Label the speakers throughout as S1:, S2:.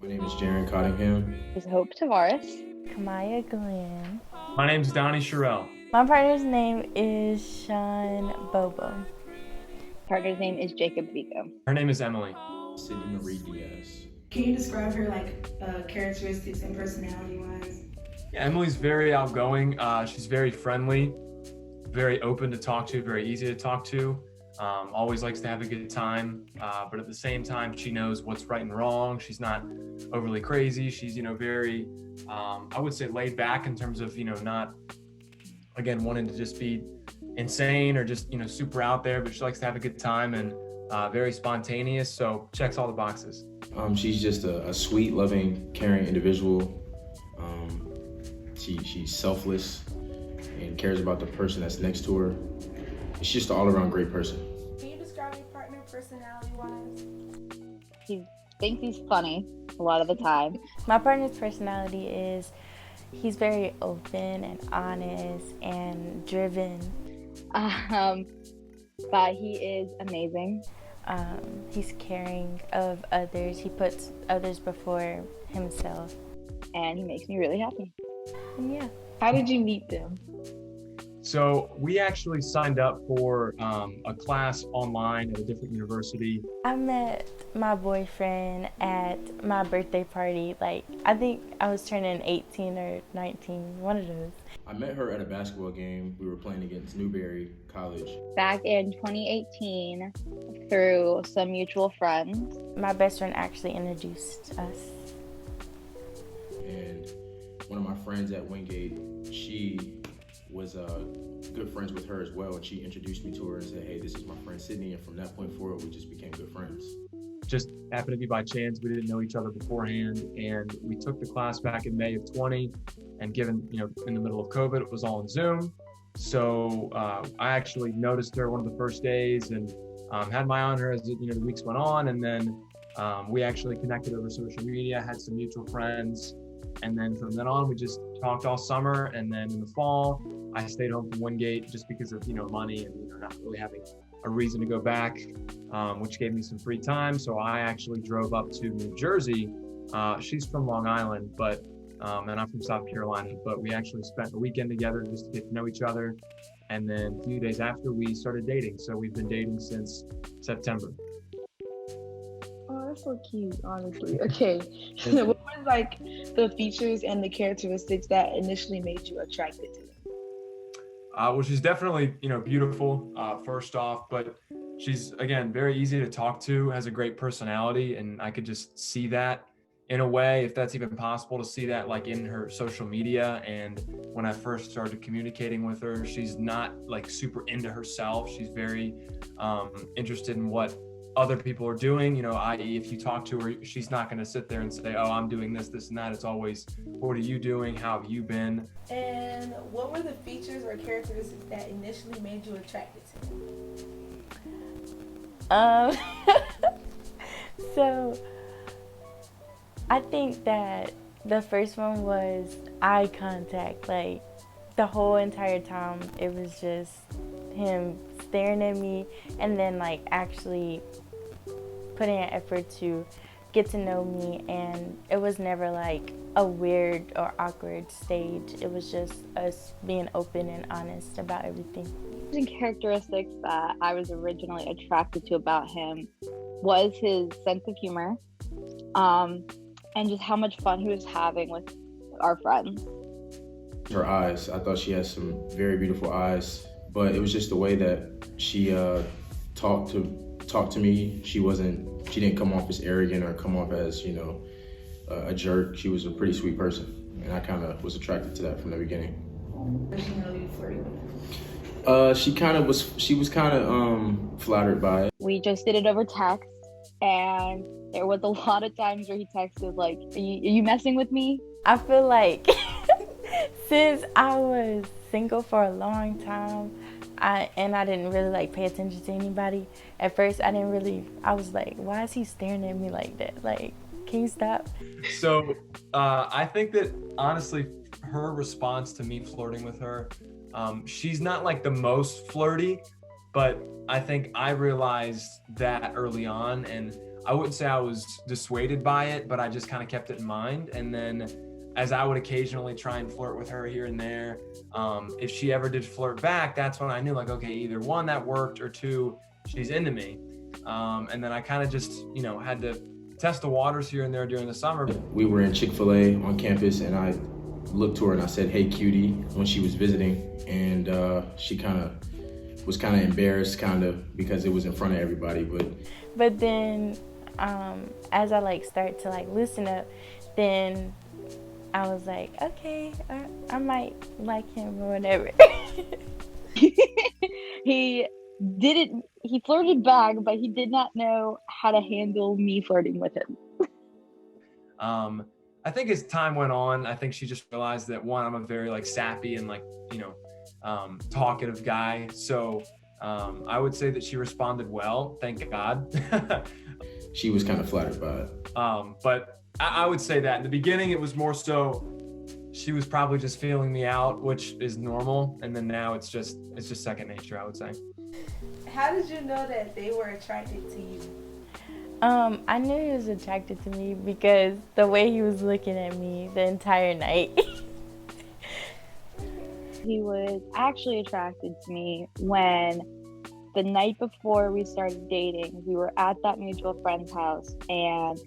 S1: My name is Jaron Cottingham.
S2: Is Hope Tavares.
S3: Kamaya Glenn.
S4: My name's Donnie Sherrill.
S3: My partner's name is Sean Bobo.
S2: Partner's name is Jacob Vico.
S4: Her name is Emily.
S1: Sydney Marie Diaz.
S5: Can you describe her characteristics and personality-wise?
S4: Yeah, Emily's very outgoing. She's very friendly, very open to talk to, very easy to talk to. Always likes to have a good time, but at the same time, she knows what's right and wrong. She's not overly crazy. She's, very, I would say laid back in terms of, not, again, wanting to just be insane or just, super out there, but she likes to have a good time and very spontaneous. So checks all the boxes.
S1: She's just a sweet, loving, caring individual. She's selfless and cares about the person that's next to her. She's just an all-around great person.
S5: Can you describe your partner personality-wise?
S2: He thinks he's funny a lot of the time.
S3: My partner's personality is he's very open and honest and driven.
S2: But he is amazing.
S3: He's caring of others. He puts others before himself.
S2: And he makes me really happy.
S3: And yeah.
S5: How did you meet them?
S4: So we actually signed up for a class online at a different university.
S3: I met my boyfriend at my birthday party. I think I was turning 18 or 19, one of those.
S1: I met her at a basketball game. We were playing against Newberry College.
S2: Back in 2018, through some mutual friends.
S3: My best friend actually introduced us.
S1: And one of my friends at Wingate, she was good friends with her as well, and she introduced me to her and said, hey, this is my friend Sydney, and from that point forward, we just became good friends.
S4: Just happened to be by chance. We didn't know each other beforehand, and we took the class back in May of 20, and given, in the middle of COVID, it was all on Zoom. So I actually noticed her one of the first days and had my eye on her as the weeks went on, and then we actually connected over social media, had some mutual friends, and then from then on, we just talked all summer, and then in the fall, I stayed home from Wingate just because of, money and, not really having a reason to go back, which gave me some free time. So I actually drove up to New Jersey. She's from Long Island, and I'm from South Carolina, but we actually spent a weekend together just to get to know each other. And then a few days after, we started dating. So we've been dating since September.
S5: Oh, that's so cute, honestly. Okay. What was the features and the characteristics that initially made you attracted to them?
S4: Well, she's definitely, beautiful, first off, but she's, again, very easy to talk to, has a great personality, and I could just see that in a way, if that's even possible, to see that in her social media. And when I first started communicating with her, she's not super into herself. She's very interested in what other people are doing, i.e. if you talk to her, she's not going to sit there and say, oh, I'm doing this, and that. It's always, what are you doing? How have you been?
S5: And what were the features or characteristics that initially made you attracted to them?
S3: So I think that the first one was eye contact. The whole entire time, it was just him staring at me, and then actually putting an effort to get to know me. And it was never a weird or awkward stage. It was just us being open and honest about everything.
S2: Characteristics that I was originally attracted to about him was his sense of humor, and just how much fun he was having with our friends.
S1: Her eyes, I thought she had some very beautiful eyes, but it was just the way that she talked to me. She didn't come off as arrogant or come off as, a jerk. She was a pretty sweet person, and I kind of was attracted to that from the beginning.
S5: Personally flirty with her?
S1: She was kind of flattered by it.
S2: We just did it over text, and there was a lot of times where he texted are you messing with me?
S3: I feel like since I was single for a long time, I didn't really pay attention to anybody. At first, I was like, why is he staring at me like that? Can you stop?
S4: So I think that honestly, her response to me flirting with her, she's not the most flirty, but I think I realized that early on, and I wouldn't say I was dissuaded by it, but I just kind of kept it in mind. And then as I would occasionally try and flirt with her here and there, if she ever did flirt back, that's when I knew like, okay, either one, that worked, or two, she's into me. And then I kind of just, had to test the waters here and there during the summer.
S1: We were in Chick-fil-A on campus, and I looked to her and I said, "Hey, cutie," when she was visiting, and she was kind of embarrassed, because it was in front of everybody.
S3: But then, as I like start to like loosen up, then I was like, okay, I might like him or whatever.
S2: He flirted back, but he did not know how to handle me flirting with him.
S4: I think as time went on, I think she just realized that, one, I'm a very like sappy and like, talkative guy. So I would say that she responded well, thank God.
S1: She was kind of flattered by it.
S4: But I would say that in the beginning, it was more so she was probably just feeling me out, which is normal. And then now it's just second nature, I would say.
S6: How did you know that they were attracted to you?
S3: I knew he was attracted to me because the way he was looking at me the entire night.
S2: He was actually attracted to me when the night before we started dating, we were at that mutual friend's house, and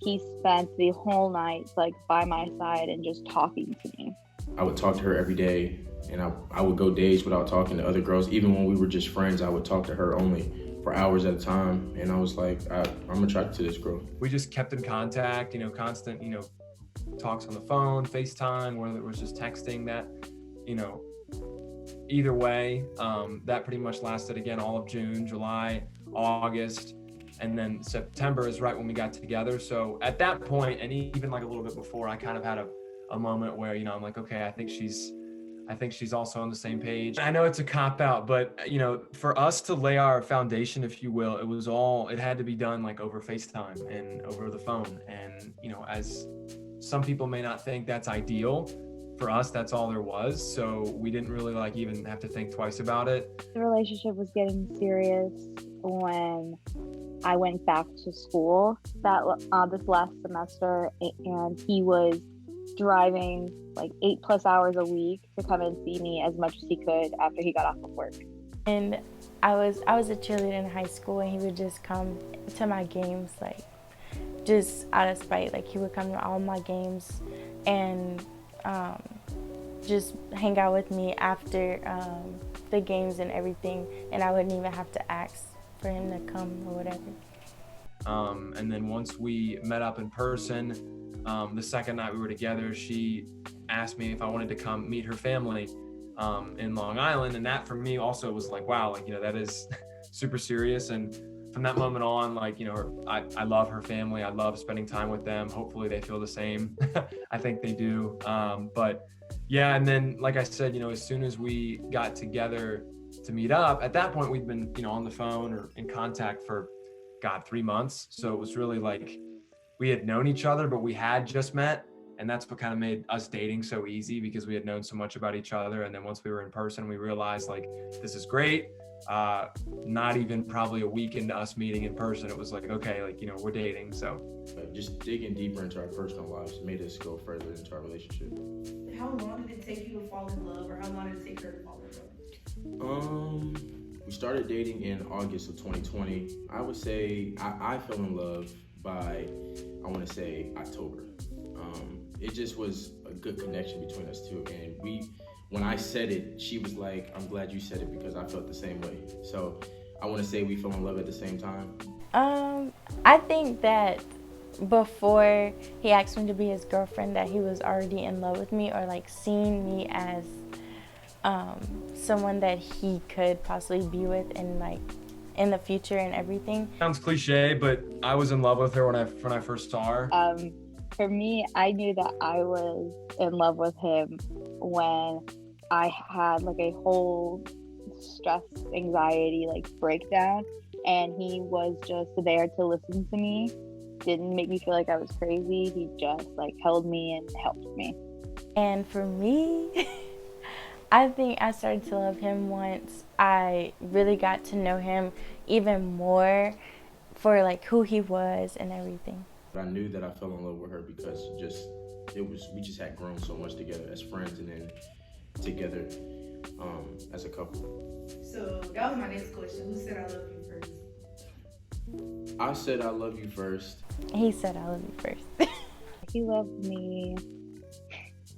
S2: he spent the whole night like by my side and just talking to me.
S1: I would talk to her every day, and I would go days without talking to other girls. Even when we were just friends, I would talk to her only for hours at a time. And I was like, I'm attracted to this girl.
S4: We just kept in contact, constant, talks on the phone, FaceTime, whether it was just texting, that, either way, that pretty much lasted again all of June, July, August, and then September is right when we got together. So at that point, and even like a little bit before, I kind of had a moment where, I'm like, okay, I think she's also on the same page. I know it's a cop out, but for us to lay our foundation, if you will, it had to be done like over FaceTime and over the phone. And, as some people may not think that's ideal, for us, that's all there was. So we didn't really like even have to think twice about it.
S2: The relationship was getting serious when I went back to school this last semester, and he was driving like 8+ hours a week to come and see me as much as he could after he got off of work.
S3: And I was a cheerleader in high school, and he would just come to my games, like just out of spite. Like he would come to all my games and just hang out with me after the games and everything, and I wouldn't even have to ask for him to come or whatever.
S4: And then once we met up in person, the second night we were together, she asked me if I wanted to come meet her family in Long Island. And that for me also was like, wow, like, that is super serious. And from that moment on, like, I love her family. I love spending time with them. Hopefully they feel the same. I think they do. But yeah, and then, like I said, as soon as we got together to meet up, at that point we'd been, on the phone or in contact for, 3 months. So it was really like we had known each other, but we had just met. And that's what kind of made us dating so easy, because we had known so much about each other. And then once we were in person, we realized like, this is great. Not even probably a week into us meeting in person, it was like, okay, like, we're dating. So
S1: just digging deeper into our personal lives made us go further into our relationship.
S6: How long did it take you to fall in love, or how long did it take her to fall in love?
S1: We started dating in August of 2020. I would say I fell in love by, I want to say, October. It just was a good connection between us two. And when I said it, she was like, I'm glad you said it, because I felt the same way. So I want to say we fell in love at the same time.
S3: I think that before he asked me to be his girlfriend, that he was already in love with me, or like seeing me as someone that he could possibly be with and like in the future and everything.
S4: Sounds cliche, but I was in love with her when I first saw her.
S2: For me, I knew that I was in love with him when I had like a whole stress, anxiety, like breakdown, and he was just there to listen to me. Didn't make me feel like I was crazy. He just like held me and helped me.
S3: And for me, I think I started to love him once I really got to know him even more for like who he was and everything.
S1: I knew that I fell in love with her because we just had grown so much together as friends and then together as a couple.
S6: So that was my next question. Who said I love you first?
S1: I said I love you first.
S3: He said I love you first.
S2: He loved me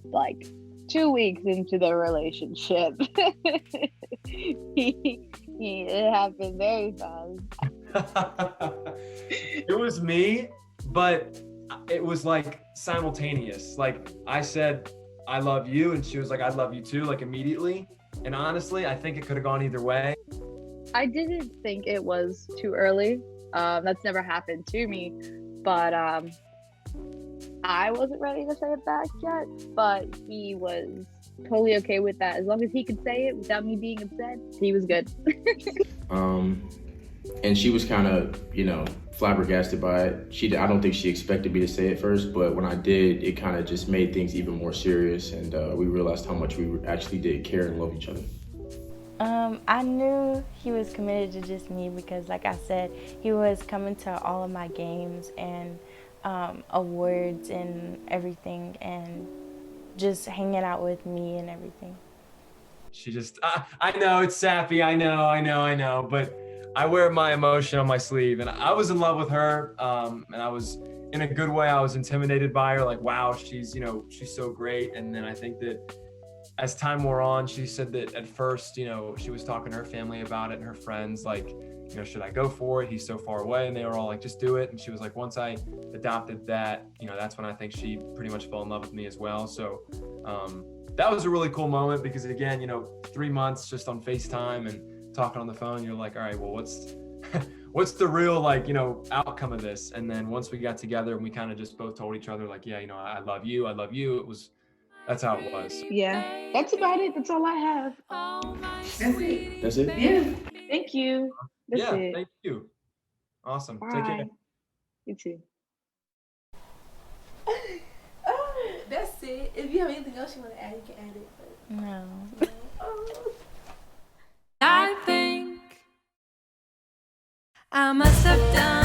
S2: like 2 weeks into the relationship. It happened very fast.
S4: It was me, but it was like simultaneous. Like I said, I love you, and she was like, I love you too, like immediately. And honestly, I think it could have gone either way.
S2: I didn't think it was too early. That's never happened to me, but I wasn't ready to say it back yet, but he was totally okay with that. As long as he could say it without me being upset, he was good.
S1: And she was kind of, flabbergasted by it. I don't think she expected me to say it first, but when I did, it kind of just made things even more serious, and we realized how much we actually did care and love each other.
S3: I knew he was committed to just me because, like I said, he was coming to all of my games and awards and everything, and just hanging out with me and everything.
S4: She just, I know it's sappy, I know, but I wear my emotion on my sleeve, and I was in love with her, and I was, in a good way, I was intimidated by her, like, wow, she's so great. And then I think that as time wore on, she said that at first, she was talking to her family about it and her friends, like, should I go for it? He's so far away. And they were all like, just do it. And she was like, once I adopted that, that's when I think she pretty much fell in love with me as well. So that was a really cool moment because, again, 3 months just on FaceTime and talking on the phone, you're like, all right, well, what's the real, outcome of this? And then once we got together and we kind of just both told each other, like, yeah, I love you. That's how it was.
S5: Yeah, that's about it. That's all I have.
S6: That's it.
S1: That's it?
S6: Yeah.
S5: Thank you. That's it.
S4: Thank you. Awesome.
S5: Bye.
S4: Take care.
S5: You too.
S6: That's it. If you have anything else you want to add, you can add it. But
S3: No.
S7: I think I must have done